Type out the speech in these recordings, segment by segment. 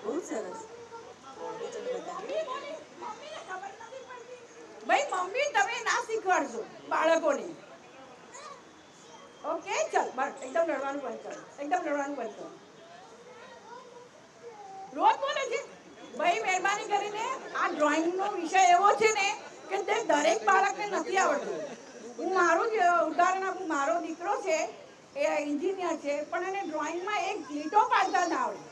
બહુ સરસ. ભાઈ મમ્મી તમે ના શીખવાડશો બાળકોને. ઓકે ચલ બસ એકદમ લડવાનું બંધ કરો, એકદમ લડવાનું બંધ કરો. રોજ બોલે છે. ભાઈ મહેરબાની કરીને આ ડ્રોઈંગનો વિષય એવો છે ને કે તે દરેક બાળકને નથી આવડતું. હું મારું જ ઉદાહરણ આપું. મારો દીકરો છે એ એન્જિનિયર છે પણ એને ડ્રોઈંગમાં એક લીટો પાડતા ના આવડે.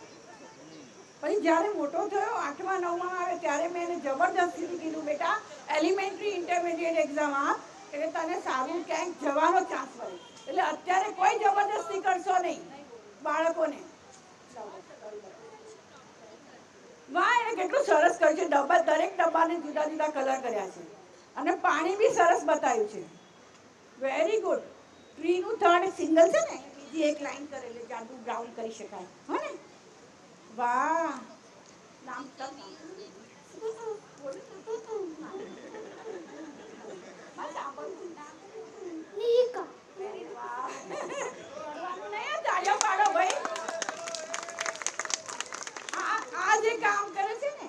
પછી જ્યારે મોટો થયો 8મા 9મા આવે ત્યારે મેં એને જબરદસ્તીથી કીધું બેટા એલિમેન્ટરી ઇન્ટરમીડિયેટ એક્ઝામ આપ એટલે તને સારું ક્યાંક જવાનો ચાન્સ મળે. એટલે અત્યારે કોઈ જબરદસ્તી કરશો નહીં બાળકોને. વાહ એને કેટલું સરસ કર્યું છે. ડબ્બા દરેક ડબ્બાને જુદા જુદા કલર કર્યા છે અને પાણી બી સરસ બતાવ્યું છે. Very good. ટ્રીનું થર્ડ સિંગલ છે ને બીજી એક લાઈન કરેલી જાદુ બ્રાઉન કરી શકાય હો ને. વાહ નામ તમ નિકા વેરી વાહ. કરવાનું નહીં તાળીઓ પાડો ભાઈ. આ જે કામ કરે છે ને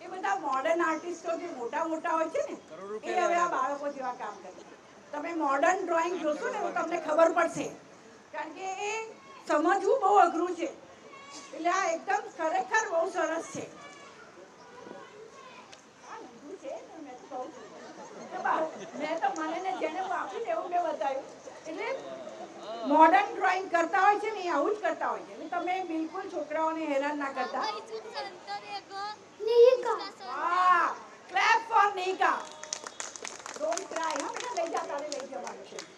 એ બધા મોડર્ન આર્ટિસ્ટો જે મોટા મોટા હોય છે ને એ હવે આ બાળકો જેવા કામ કરે છે. તમે મોડર્ન ડ્રોઈંગ જોશો ને તો તમને ખબર પડશે કારણ કે એ સમજવું બહુ અઘરું છે. એટલે આ એકદમ ખરેખર બહુ સરસ છે. મેં તો મને ને જેને હું આપી ને એવું મેં બતાવ્યું. એટલે મોડર્ન ડ્રોઈંગ કરતા હોય છે ને એ આવું જ કરતા હોય છે. એટલે તમે બિલકુલ છોકરાઓને હેરાન ના કરતા. નિકા વાહ clap for Nika. Don't cry. હા બેટા લઈ જા તારે લઈ જવાનું છે.